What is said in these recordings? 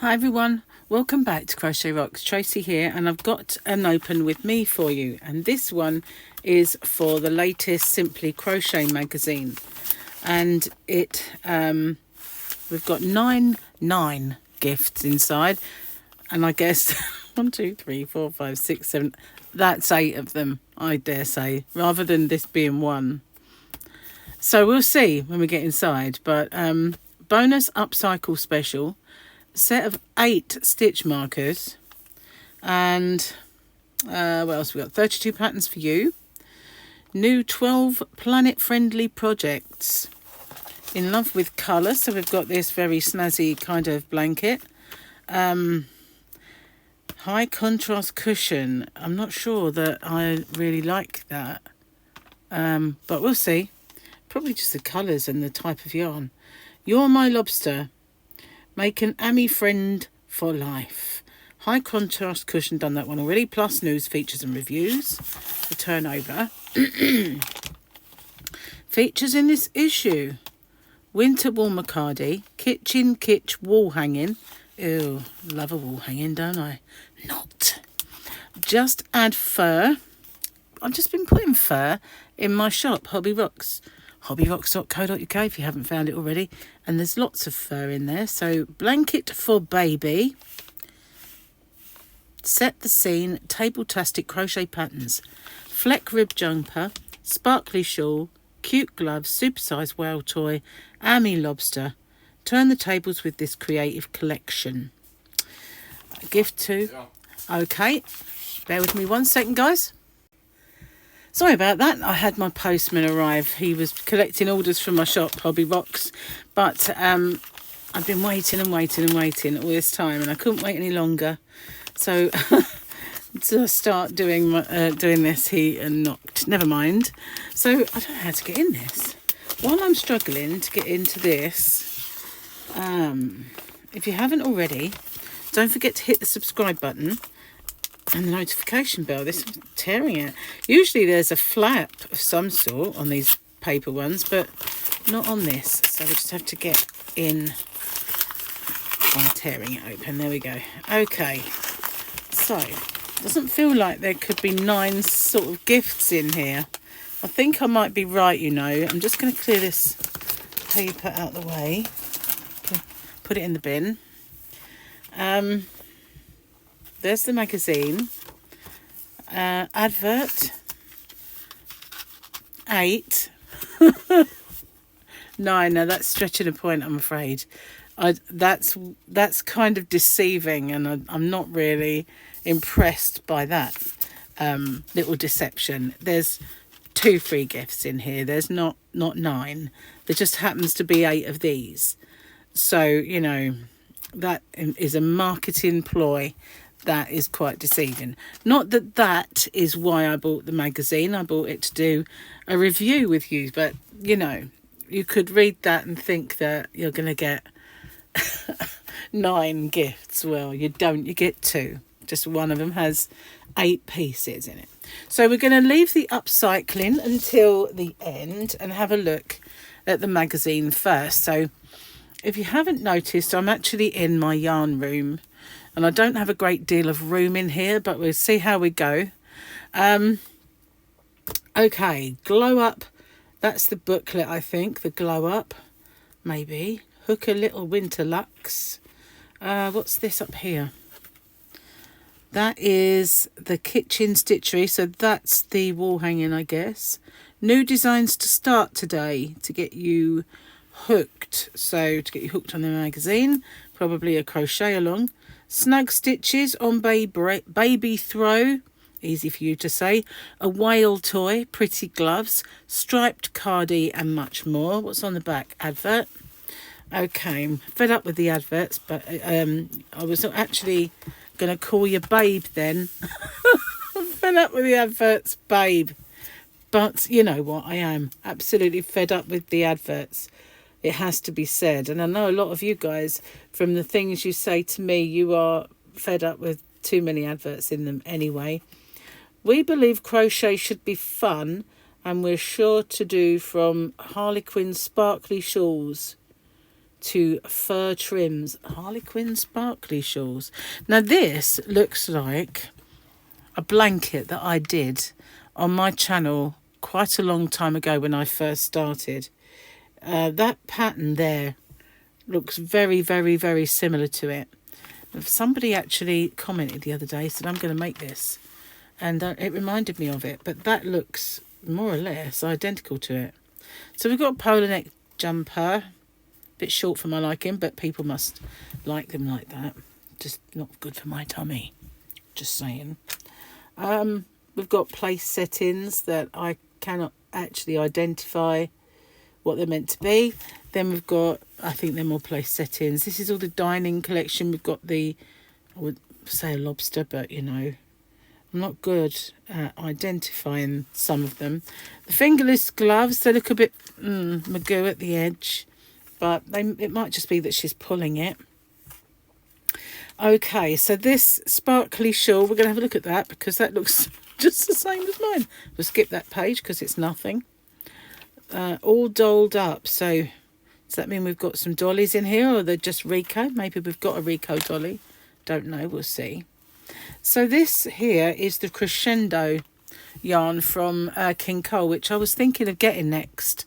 Hi everyone, welcome back to Crochet Rocks. Tracy here, and I've got an open with me for you, and this one is for the latest Simply Crochet magazine, and it we've got nine gifts inside, and I guess 1 2 3 4 5 6 7, that's 8 of them, I dare say, rather than this being one. So we'll see when we get inside. But bonus upcycle special set of 8 stitch markers, and what else we got? 32 patterns for you, new 12 planet friendly projects, in love with colour, so we've got this very snazzy kind of blanket, high contrast cushion. I'm not sure that I really like that, but we'll see. Probably just the colours and the type of yarn. You're My Lobster, make an Ami friend for life. High contrast cushion, done that one already, plus news, features and reviews to turn over. Features in this issue: winter warmer cardi, kitchen kitsch wall hanging. Ew, love a wall hanging, don't I? Not. Just add fur. I've just been putting fur in my shop, Hobby Rocks. hobbyrocks.co.uk if you haven't found it already, and there's lots of fur in there. So blanket for baby, set the scene, table-tastic crochet patterns, fleck rib jumper, sparkly shawl, cute gloves, supersized whale toy, Ami lobster. Turn the tables with this creative collection. Gift to. Okay, bear with me 1 second, guys. Sorry about that. I had my postman arrive. He was collecting orders from my shop, Hobby Rocks. But I've been waiting all this time, and I couldn't wait any longer. So to start doing this, he knocked. Never mind. So I don't know how to get in this. While I'm struggling to get into this, if you haven't already, don't forget to hit the subscribe button and the notification bell. This is tearing it. Usually there's a flap of some sort on these paper ones, but not on this. So we just have to get in by tearing it open. There we go. Okay. So, doesn't feel like there could be 9 sort of gifts in here. I think I might be right, you know. I'm just going to clear this paper out the way. Put it in the bin. There's the magazine. Advert. 8. 9. Now that's stretching a point, I'm afraid. That's kind of deceiving, and I'm not really impressed by that little deception. There's 2 free gifts in here. There's not 9. There just happens to be 8 of these. So, you know, that is a marketing ploy. That is quite deceiving. Not that that is why I bought the magazine. I bought it to do a review with you. But, you know, you could read that and think that you're going to get 9 gifts. Well, you don't. You get 2. Just one of them has 8 pieces in it. So we're going to leave the upcycling until the end and have a look at the magazine first. So if you haven't noticed, I'm actually in my yarn room. And I don't have a great deal of room in here, but we'll see how we go. Okay, Glow Up. That's the booklet, I think. The Glow Up, maybe. Hook a Little Winter Luxe. What's this up here? That is the kitchen stitchery. So that's the wall hanging, I guess. New designs to start today to get you hooked. So to get you hooked on the magazine. Probably a crochet along. Snug stitches on baby throw, easy for you to say, a whale toy, pretty gloves, striped cardi, and much more. What's on the back? Advert. Okay, I'm fed up with the adverts, but I was actually going to call you Babe then. I'm fed up with the adverts, Babe. But you know what? I am absolutely fed up with the adverts. It has to be said. And I know a lot of you guys, from the things you say to me, you are fed up with too many adverts in them anyway. We believe crochet should be fun, and we're sure to do from Harlequin sparkly shawls to fur trims, Harlequin sparkly shawls. Now this looks like a blanket that I did on my channel quite a long time ago when I first started. That pattern there looks very, very, very similar to it. Somebody actually commented the other day, said I'm going to make this, and it reminded me of it, but that looks more or less identical to it. So we've got a polo neck jumper, bit short for my liking, but people must like them like that. Just not good for my tummy, just saying. We've got place settings that I cannot actually identify what they're meant to be. Then we've got, I think they're more place settings. This is all the dining collection. We've got the, I would say a lobster, but you know, I'm not good at identifying some of them. The fingerless gloves, they look a bit magoo at the edge, but it might just be that she's pulling it. Okay, so this sparkly shawl, we're going to have a look at that because that looks just the same as mine. We'll skip that page because it's nothing. All dolled up. So does that mean we've got some dollies in here, or they're just Rico? Maybe we've got a Rico dolly. Don't know. We'll see. So this here is the Crescendo yarn from King Cole, which I was thinking of getting next.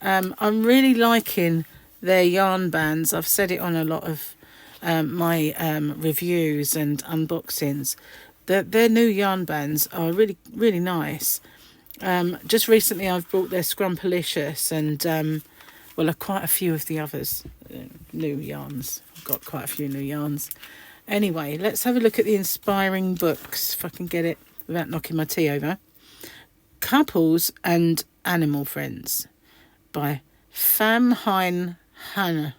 I'm really liking their yarn bands. I've said it on a lot of my reviews and unboxings. Their new yarn bands are really, really nice. Just recently I've bought their Scrumpalicious and well, quite a few of the others, new yarns. I've got quite a few new yarns. Anyway, let's have a look at the inspiring books, if I can get it without knocking my tea over. Couples and Animal Friends by Pham Hein Hannah.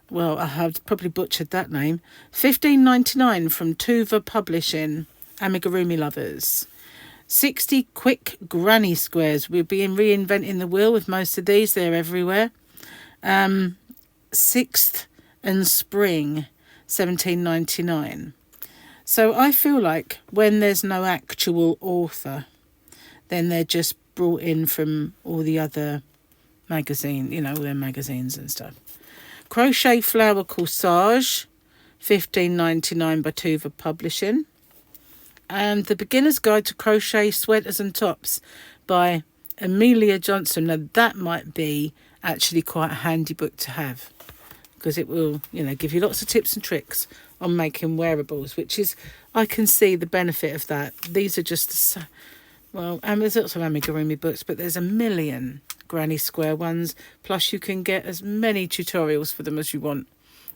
Well, I have probably butchered that name. $15.99 from Tuva Publishing. Amigurumi lovers. 60 quick granny squares. We'll be reinventing the wheel with most of these. They're everywhere. 6th and Spring, $17.99. So I feel like when there's no actual author, then they're just brought in from all the other magazine, you know, all their magazines and stuff. Crochet Flower Corsage, $15.99 by Tuva Publishing. And The Beginner's Guide to Crochet Sweaters and Tops by Amelia Johnson. Now that might be actually quite a handy book to have, because it will, you know, give you lots of tips and tricks on making wearables, which is, I can see the benefit of that. These are just, well, and there's lots of amigurumi books, but there's a million granny square ones, plus you can get as many tutorials for them as you want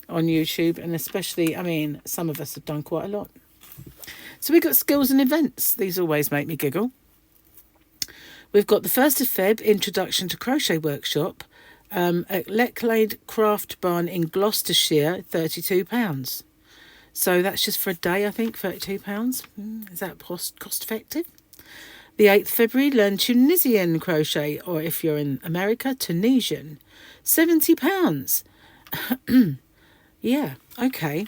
on YouTube, and especially, I mean, some of us have done quite a lot. So we've got skills and events. These always make me giggle. We've got the 1st of Feb, Introduction to Crochet Workshop at Lechlade Craft Barn in Gloucestershire, £32. So that's just for a day, I think, £32. Is that cost effective? The 8th February, learn Tunisian crochet, or if you're in America, Tunisian, £70. Yeah, okay.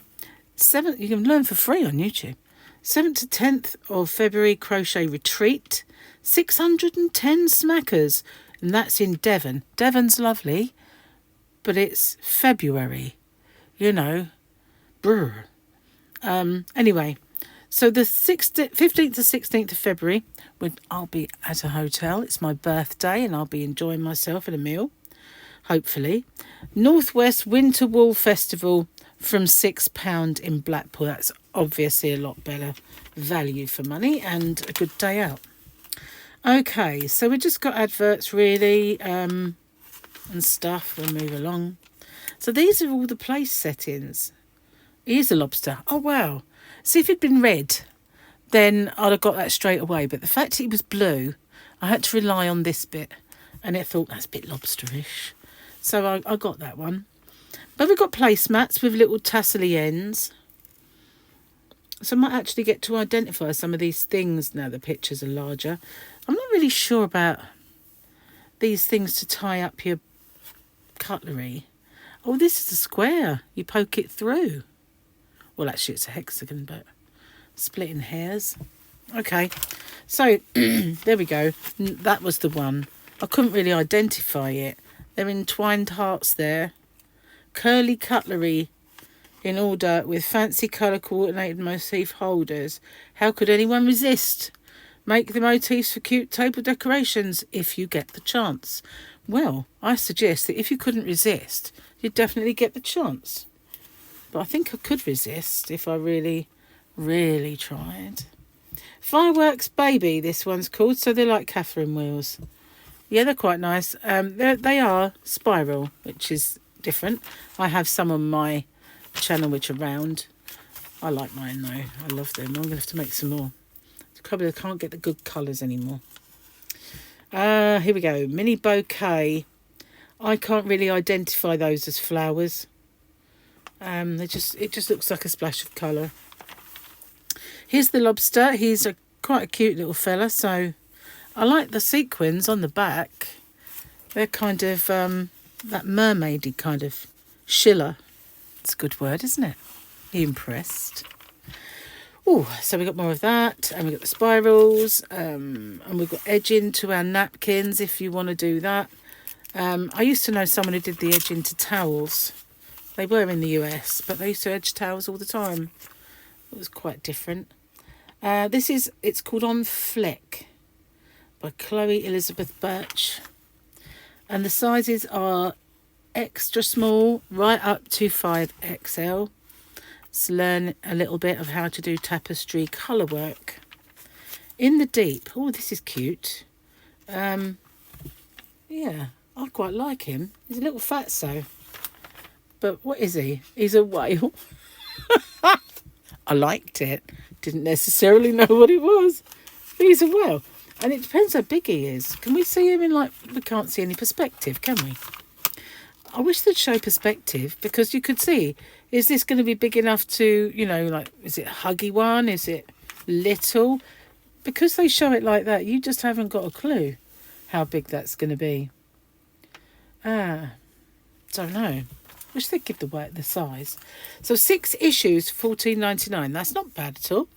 You can learn for free on YouTube. 7th to 10th of February, crochet retreat, 610 smackers, and that's in Devon. Devon's lovely, but it's February, you know. Brr. Anyway, so the 15th to 16th of February, I'll be at a hotel. It's my birthday, and I'll be enjoying myself at a meal, hopefully. Northwest Winter Wool Festival from £6 in Blackpool. That's obviously a lot better value for money and a good day out. Okay, so we just got adverts really and stuff. We'll move along. So these are all the place settings. Here's a lobster. Oh, wow. See, if it'd been red, then I'd have got that straight away. But the fact that it was blue, I had to rely on this bit. And I thought, that's a bit lobsterish. So I got that one. But we've got placemats with little tassely ends. So I might actually get to identify some of these things now the pictures are larger. I'm not really sure about these things to tie up your cutlery. Oh, this is a square. You poke it through. Well, actually, it's a hexagon, but splitting hairs. Okay, so there we go. That was the one. I couldn't really identify it. They're entwined hearts there. curly cutlery in order with fancy colour coordinated motif holders. How could anyone resist? Make the motifs for cute table decorations if you get the chance. Well, I suggest that if you couldn't resist, you'd definitely get the chance. But I think I could resist if I really, really tried. Fireworks Baby, this one's called. So they're like Catherine wheels. Yeah, they're quite nice. They are spiral, which is different. I have some on my channel which are round. I like mine though. I love them. I'm going to have to make some more. Probably I can't get the good colours anymore. Here we go. Mini bouquet. I can't really identify those as flowers. It just looks like a splash of colour. Here's the lobster. He's quite a cute little fella. So I like the sequins on the back. They're kind of that mermaidy kind of schiller. It's a good word, isn't it? Are you impressed? Oh, so we got more of that, and we got the spirals, and we've got edging to our napkins if you want to do that. I used to know someone who did the edging to towels. They were in the US, but they used to edge towels all the time. It was quite different. It's called On Flick by Chloe Elizabeth Birch, and the sizes are extra small right up to 5XL. Let's learn a little bit of how to do tapestry colour work. In the Deep. Oh, this is cute. Yeah, I quite like him. He's a little fatso. But what is he? He's a whale. I liked it. Didn't necessarily know what he was. But he's a whale. And it depends how big he is. Can we see him in we can't see any perspective, can we? I wish they'd show perspective, because you could see, is this going to be big enough to, is it a huggy one? Is it little? Because they show it like that, you just haven't got a clue how big that's going to be. Don't know. Wish they'd give the size. So 6 issues, $14.99. That's not bad at all.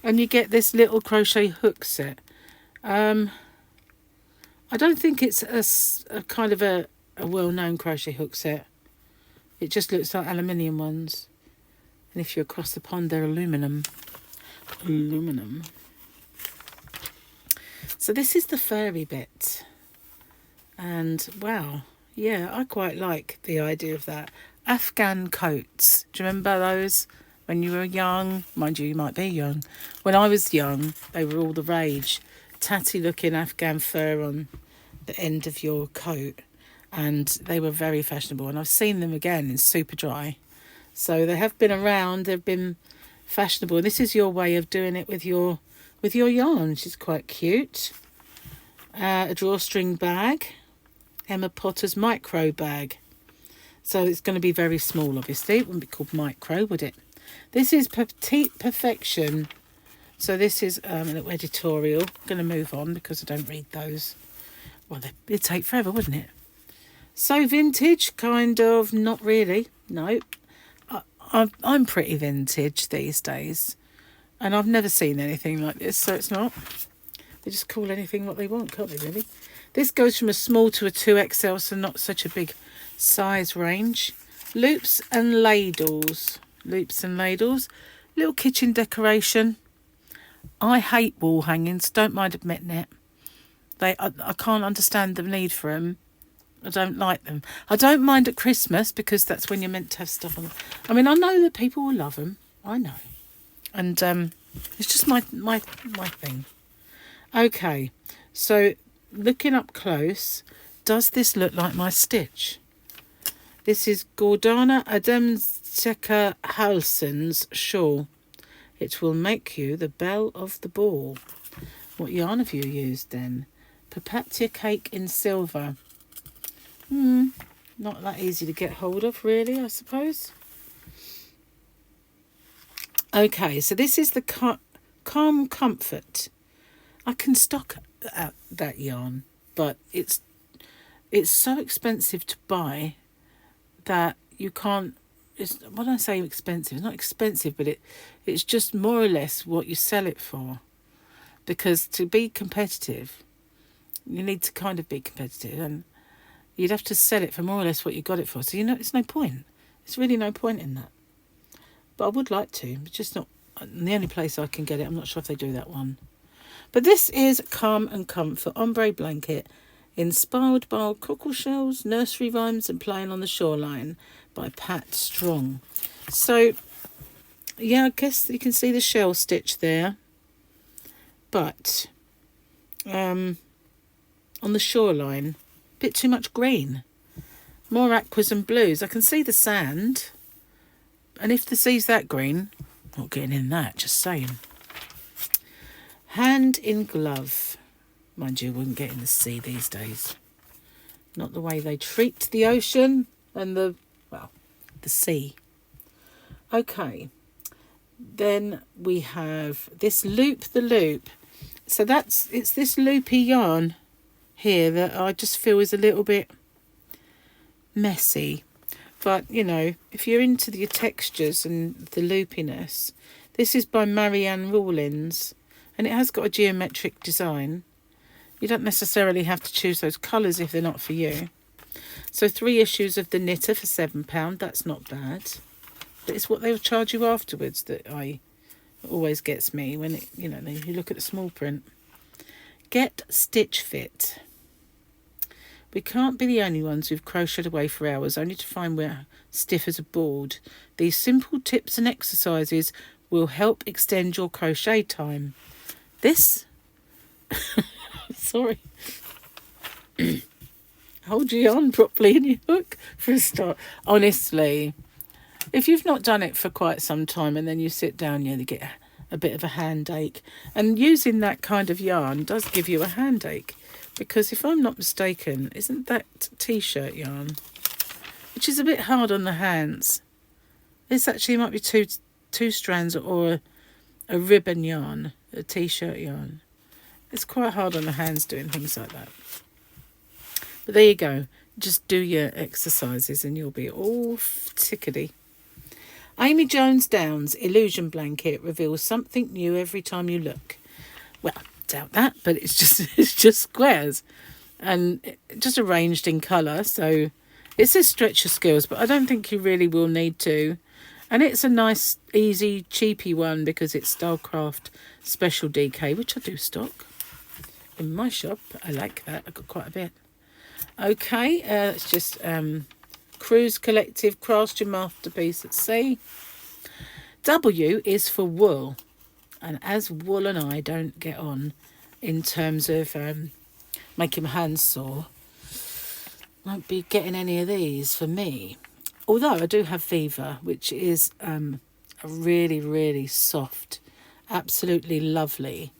And you get this little crochet hook set. I don't think it's a kind of a well-known crochet hook set. It just looks like aluminium ones, and if you're across the pond they're aluminum. So this is the furry bit, and wow, yeah, I quite like the idea of that. Afghan coats, do you remember those when you were young? Mind you might be young. When I was young, they were all the rage. Tatty looking Afghan fur on the end of your coat. And they were very fashionable, and I've seen them again in Superdry. So they have been around, they've been fashionable. This is your way of doing it with your yarn, which is quite cute. A drawstring bag, Emma Potter's micro bag. So it's going to be very small, obviously. It wouldn't be called micro, would it? This is Petite Perfection. So this is a little editorial. I'm going to move on because I don't read those. Well, it'd take forever, wouldn't it? So vintage, kind of, not really, no. I'm pretty vintage these days, and I've never seen anything like this, so it's not. They just call anything what they want, can't they, really? This goes from a small to a 2XL, so not such a big size range. Loops and ladles. Little kitchen decoration. I hate wall hangings, don't mind admitting it. I can't understand the need for them. I don't like them. I don't mind at Christmas, because that's when you're meant to have stuff on. I mean, I know that people will love them. I know. And it's just my thing. Okay, so looking up close, does this look like my stitch? This is Gordana Adamczyka Halsen's shawl. It will make you the belle of the ball. What yarn have you used then? Papatya cake in silver. Not that easy to get hold of, really, I suppose. Okay, so this is the Calm Comfort. I can stock that yarn, but it's so expensive to buy that you can't. When I say expensive, it's not expensive, but it's just more or less what you sell it for. Because to be competitive, you need to kind of be competitive, and you'd have to sell it for more or less what you got it for. So, you know, it's no point. It's really no point in that. But I would like to, but just not the only place I can get it. I'm not sure if they do that one. But this is Calm and Comfort Ombre Blanket, inspired by cockle shells, nursery rhymes and playing on the shoreline by Pat Strong. So, yeah, I guess you can see the shell stitch there. But on the shoreline, a bit too much green. More aquas and blues. I can see the sand. And if the sea's that green, not getting in that, just saying. Hand in glove. Mind you, wouldn't get in the sea these days. Not the way they treat the ocean and the sea. Okay. Then we have this loop the loop. So it's this loopy yarn here that I just feel is a little bit messy. But, you know, if you're into the textures and the loopiness, this is by Marianne Rawlins, and it has got a geometric design. You don't necessarily have to choose those colours if they're not for you. So 3 issues of the knitter for £7. That's not bad. But it's what they'll charge you afterwards that always gets me when it, you know, you look at the small print. Get Stitch Fit. We can't be the only ones who've crocheted away for hours only to find we're stiff as a board. These simple tips and exercises will help extend your crochet time. This? Sorry. Hold your yarn properly in your hook for a start. Honestly, if you've not done it for quite some time and then you sit down, you get a bit of a hand ache. And using that kind of yarn does give you a hand ache. Because if I'm not mistaken, isn't that t-shirt yarn? Which is a bit hard on the hands. This actually might be two strands or a ribbon yarn, a t-shirt yarn. It's quite hard on the hands doing things like that. But there you go. Just do your exercises and you'll be all tickety. Amy Jones Downs Illusion Blanket reveals something new every time you look. Well, doubt that, but it's just squares and just arranged in colour. So it says stretch your skills, but I don't think you really will need to. And it's a nice, easy, cheapy one because it's Stylecraft Special DK, which I do stock in my shop. I like that. I've got quite a bit. Okay, it's just Cruise Collective, Craft Your Masterpiece at Sea. W is for wool. And as wool and I don't get on in terms of making my hands sore, won't be getting any of these for me. Although I do have Viva, which is a really, really soft, absolutely lovely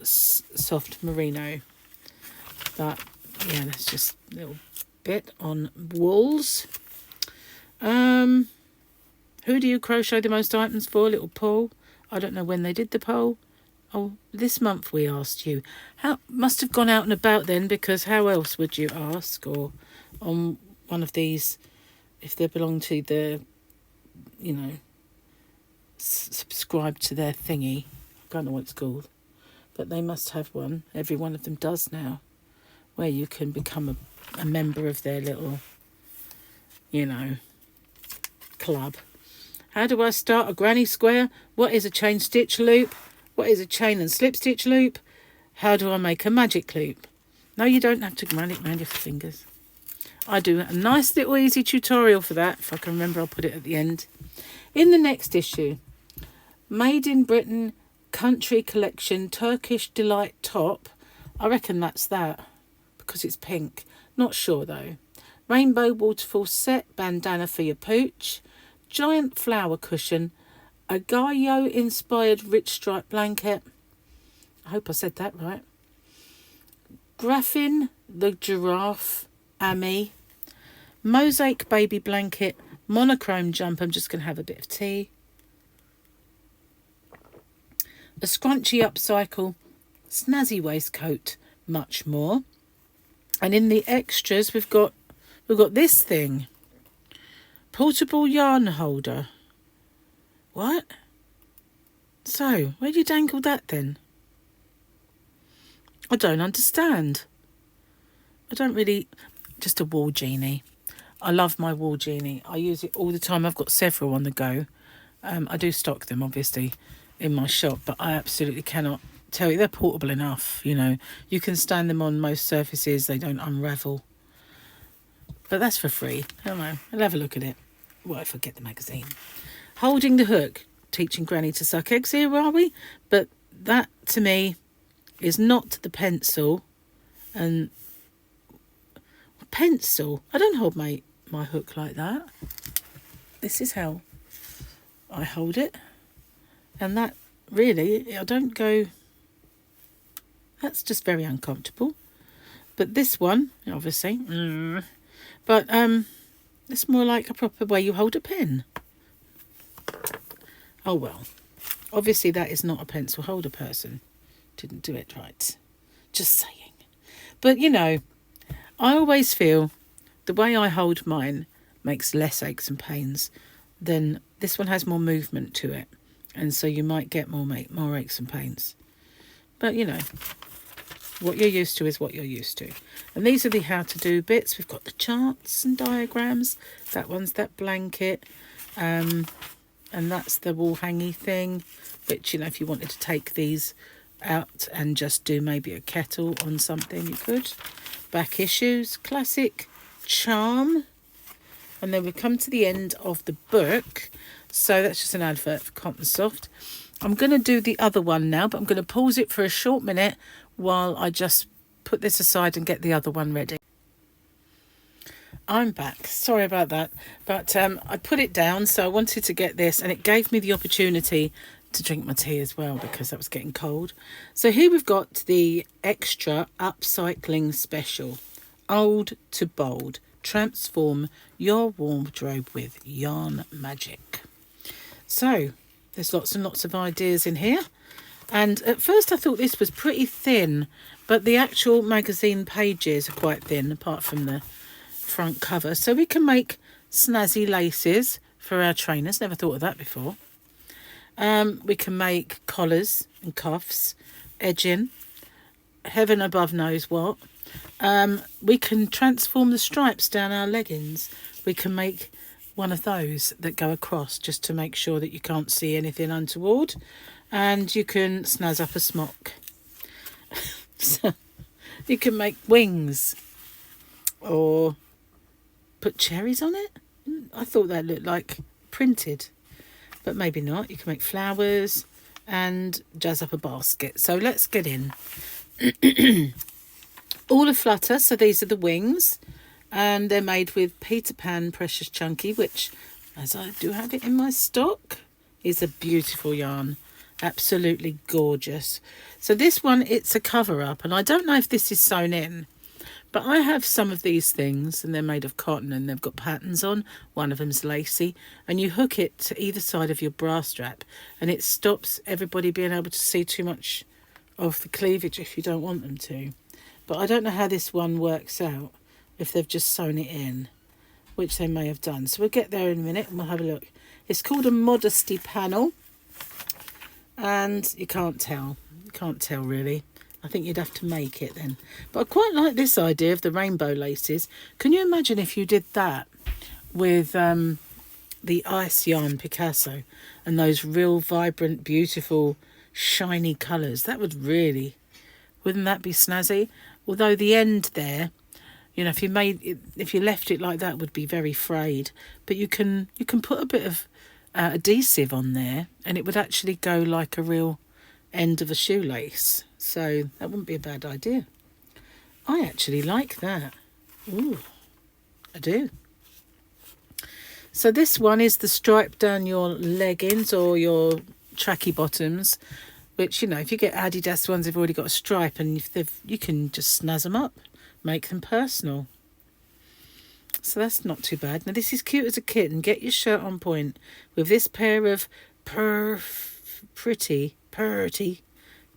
soft merino. But yeah, that's just a little bit on wools. Who do you crochet the most items for? Little Paul. I don't know when they did the poll. Oh, this month we asked you. How must have gone out and about then, because how else would you ask? Or on one of these, if they belong to the, you know, subscribe to their thingy. I don't know what it's called. But they must have one. Every one of them does now. Where you can become a member of their little, you know, club. How do I start a granny square? What is a chain stitch loop? What is a chain and slip stitch loop? How do I make a magic loop? No, you don't have to run it around your fingers. I do a nice little easy tutorial for that. If I can remember, I'll put it at the end. In the next issue, Made in Britain Country Collection Turkish Delight Top. I reckon that's that because it's pink. Not sure though. Rainbow waterfall set, bandana for your pooch. Giant flower cushion, a Gaio inspired rich stripe blanket. I hope I said that right. Graphene the giraffe, Amy. Mosaic baby blanket, monochrome jumper. I'm just going to have a bit of tea. A scrunchy upcycle, snazzy waistcoat, much more. And in the extras, we've got this thing. Portable yarn holder. What? So, where do you dangle that then? I don't understand. I don't really... just a wall genie. I love my wall genie. I use it all the time. I've got several on the go. I do stock them, obviously, in my shop, but I absolutely cannot tell you. They're portable enough, you know. You can stand them on most surfaces. They don't unravel. But that's for free. I don't know. I'll have a look at it. Well, if I get the magazine. Holding the hook. Teaching Granny to suck eggs here, are we? But that, to me, is not the pencil. And pencil? I don't hold my hook like that. This is how I hold it. And that, really, I don't go... That's just very uncomfortable. But this one, obviously... But it's more like a proper way you hold a pen. Oh, well. Obviously, that is not a pencil holder person. Didn't do it right. Just saying. But, you know, I always feel the way I hold mine makes less aches and pains than this one has more movement to it. And so you might get more aches and pains. But, you know, what you're used to is what you're used to. And these are the how-to-do bits. We've got the charts and diagrams. That one's that blanket. And that's the wall hangy thing. Which, you know, if you wanted to take these out and just do maybe a kettle on something, you could. Back issues. Classic charm. And then we've come to the end of the book. So that's just an advert for Cotton Soft. I'm going to do the other one now, but I'm going to pause it for a short minute while I just put this aside and get the other one ready. I'm back. Sorry about that. But I put it down, so I wanted to get this, and it gave me the opportunity to drink my tea as well because that was getting cold. So here we've got the extra upcycling special. Old to bold. Transform your wardrobe with yarn magic. So there's lots and lots of ideas in here. And at first I thought this was pretty thin, but the actual magazine pages are quite thin apart from the front cover. So we can make snazzy laces for our trainers. Never thought of that before. We can make collars and cuffs, edging, heaven above knows what. We can transform the stripes down our leggings. We can make one of those that go across just to make sure that you can't see anything untoward. And you can snazz up a smock. So you can make wings or put cherries on it. I thought that looked like printed, but maybe not. You can make flowers and jazz up a basket. So let's get in. All aflutter, so these are the wings, and they're made with Peter Pan Precious Chunky, which, as I do have it in my stock, is a beautiful yarn. Absolutely gorgeous. So this one, it's a cover-up, and I don't know if this is sewn in, but I have some of these things, and they're made of cotton, and they've got patterns on. One of them's lacy, and you hook it to either side of your bra strap, and it stops everybody being able to see too much of the cleavage if you don't want them to. But I don't know how this one works out, if they've just sewn it in, which they may have done. So we'll get there in a minute and we'll have a look. It's called a modesty panel. And you can't tell. You can't tell, really. I think you'd have to make it then. But I quite like this idea of the rainbow laces. Can you imagine if you did that with the ice yarn Picasso and those real vibrant, beautiful, shiny colours? That would really... Wouldn't that be snazzy? Although the end there, you know, if you left it like that, would be very frayed. But you can put a bit of adhesive on there, and it would actually go like a real end of a shoelace. So that wouldn't be a bad idea. I actually like that. Ooh, I do. So this one is the stripe down your leggings or your tracky bottoms. Which, you know, if you get Adidas ones, they've already got a stripe, and you can just snazz them up, make them personal. So that's not too bad. Now, this is cute as a kitten. Get your shirt on point with this pair of pretty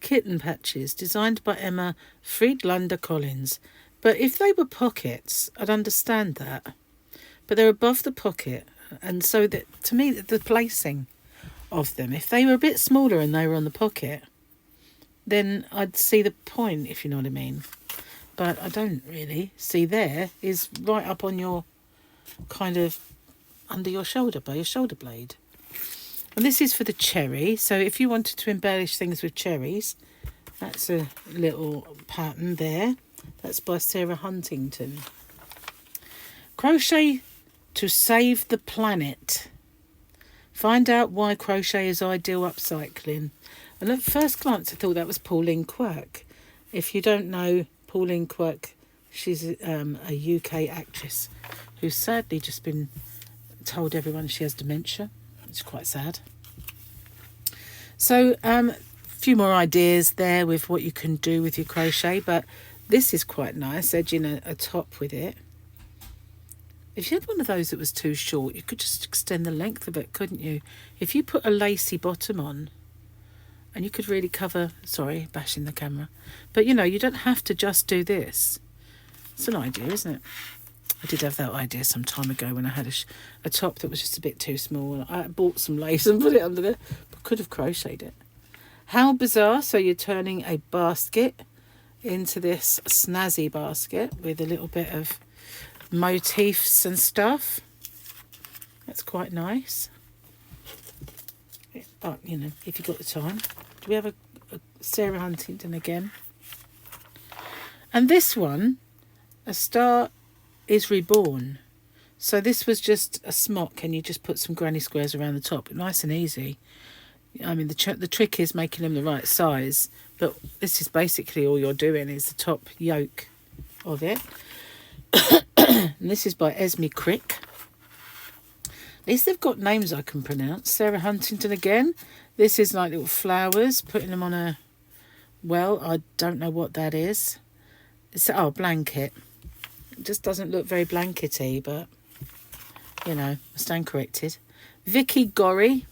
kitten patches designed by Emma Friedlander Collins. But if they were pockets, I'd understand that. But they're above the pocket, and so that, to me, the placing of them, if they were a bit smaller and they were on the pocket, then I'd see the point, if you know what I mean. but I don't really see. There is right up on your kind of under your shoulder, by your shoulder blade. And this is for the cherry, so if you wanted to embellish things with cherries, that's a little pattern there. That's by Sarah Huntington. Crochet to save the planet. Find out why crochet is ideal upcycling. And at first glance I thought that was Pauline Quirk. If you don't know Pauline Quirk, she's a UK actress who's sadly just been told everyone she has dementia. It's quite sad. So a few more ideas there with what you can do with your crochet, but this is quite nice, edging a top with it. If you had one of those that was too short, you could just extend the length of it, couldn't you? If you put a lacy bottom on, and you could really cover, sorry, bashing the camera, but you know, you don't have to just do this. It's an idea, isn't it? I did have that idea some time ago when I had a top that was just a bit too small. I bought some lace and put it under there, but could have crocheted it. How bizarre. So you're turning a basket into this snazzy basket with a little bit of motifs and stuff. That's quite nice. But, you know, if you've got the time. Do we have a Sarah Huntington again? And this one, A Star is Reborn. So this was just a smock and you just put some granny squares around the top. Nice and easy. I mean, the trick is making them the right size. But this is basically all you're doing is the top yoke of it. And this is by Esme Crick. At least they've got names I can pronounce. Sarah Huntington again. This is like little flowers, putting them on a, well, I don't know what that is. It's, oh, blanket. It just doesn't look very blankety, but, you know, I stand corrected. Vicky Gorry.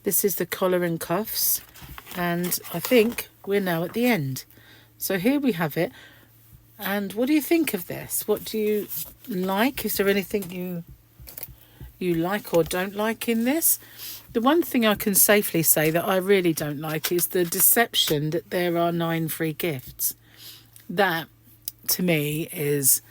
This is the collar and cuffs. And I think we're now at the end. So here we have it. And what do you think of this? What do you like? Is there anything you like or don't like in this? The one thing I can safely say that I really don't like is the deception that there are 9 free gifts. That, to me, is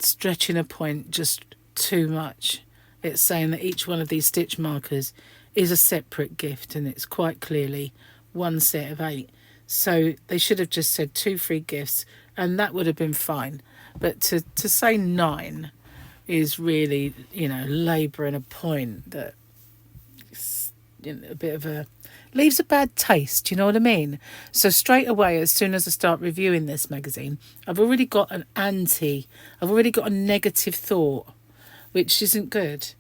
stretching a point just too much. It's saying that each one of these stitch markers is a separate gift, and it's quite clearly one set of 8. So they should have just said 2 free gifts, and that would have been fine. But to say 9 is really, you know, labouring a point that, you know, a bit of a, leaves a bad taste, you know what I mean? So straight away, as soon as I start reviewing this magazine, I've already got I've already got a negative thought, which isn't good,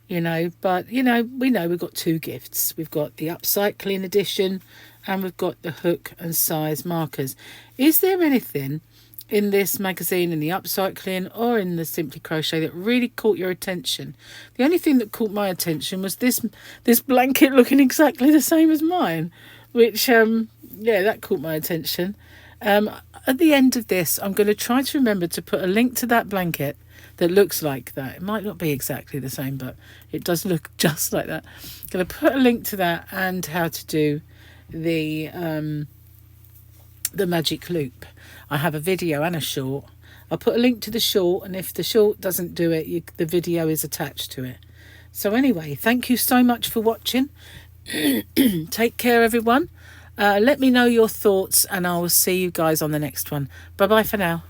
you know. But, you know we've got 2 gifts. We've got the upcycling edition and we've got the hook and size markers. Is there anything in this magazine, in the upcycling or in the Simply Crochet, that really caught your attention? The only thing that caught my attention was this blanket looking exactly the same as mine, which yeah, that caught my attention. At the end of this, I'm going to try to remember to put a link to that blanket that looks like that. It might not be exactly the same, but it does look just like that. I'm going to put a link to that and how to do the magic loop. I have a video and a short. I'll put a link to the short, and if the short doesn't do it, the video is attached to it. So anyway, thank you so much for watching. Take care, everyone. Let me know your thoughts, and I will see you guys on the next one. Bye bye for now.